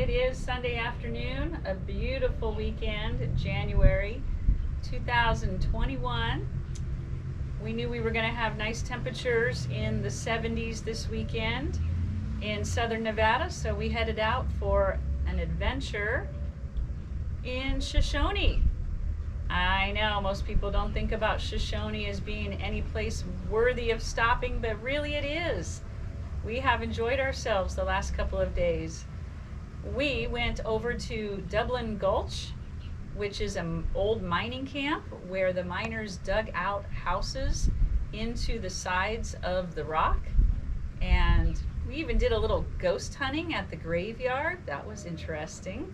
It is Sunday afternoon, a beautiful weekend, January 2021. We knew we were going to have nice temperatures in the 70s this weekend in southern Nevada, so we headed out for an adventure in Shoshone. I know most people don't think about Shoshone as being any place worthy of stopping, but really it is. We have enjoyed ourselves the last couple of days. We went over to Dublin Gulch, which is an old mining camp where the miners dug out houses into the sides of the rock. And we even did a little ghost hunting at the graveyard. That was interesting.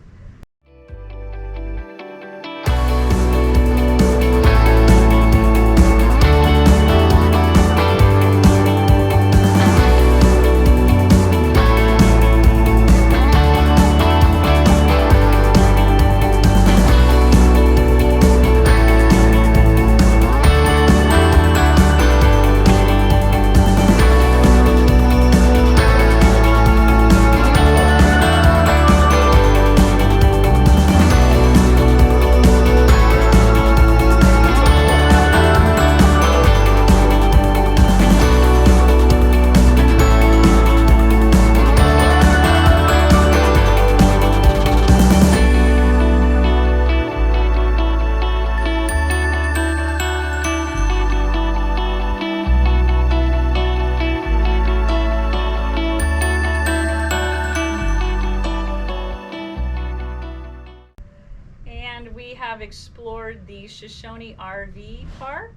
And we have explored the Shoshone RV Park,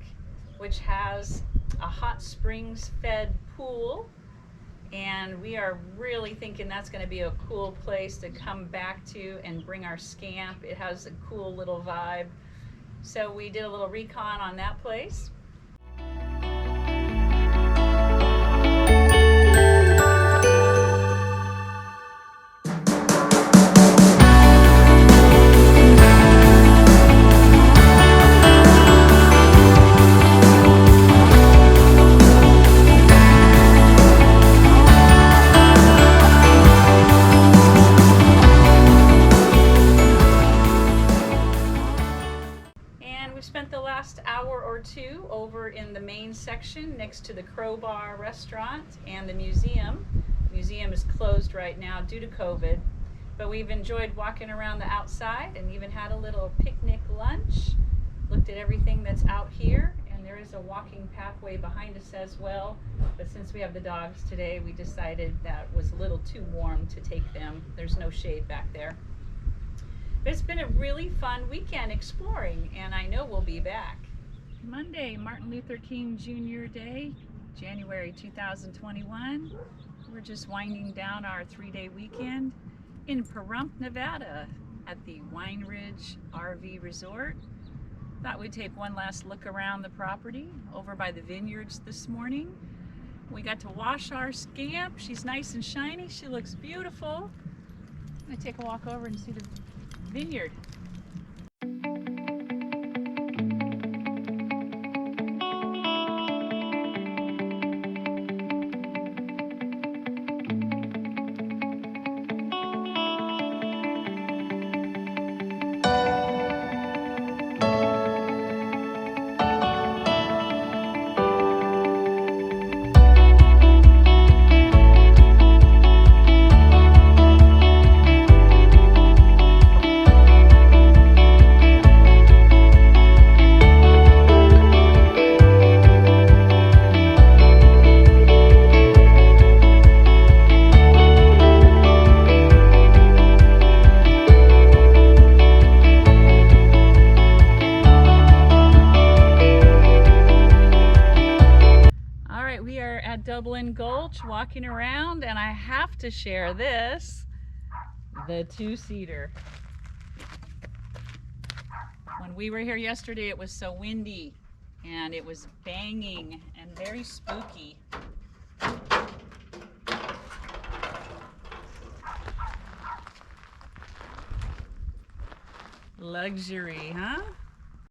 which has a hot springs fed pool, and we are really thinking that's going to be a cool place to come back to and bring our scamp. It has a cool little vibe, so we did a little recon on that place. Spent the last hour or two over in the main section next to the Crowbar restaurant and the museum. The museum is closed right now due to COVID, but we've enjoyed walking around the outside and even had a little picnic lunch. Looked at everything that's out here, and there is a walking pathway behind us as well, but since we have the dogs today, we decided that was a little too warm to take them. There's no shade back there. But it's been a really fun weekend exploring, and I know we'll be back. Monday, Martin Luther King Jr. Day, January 2021. We're just winding down our 3-day weekend in Pahrump, Nevada at the Wine Ridge RV Resort. Thought we'd take one last look around the property over by the vineyards this morning. We got to wash our scamp. She's nice and shiny. She looks beautiful. I'm gonna take a walk over and see the vineyard. We are at Dublin Gulch walking around, and I have to share this, the two-seater. When we were here yesterday, it was so windy and it was banging and very spooky. Luxury, huh?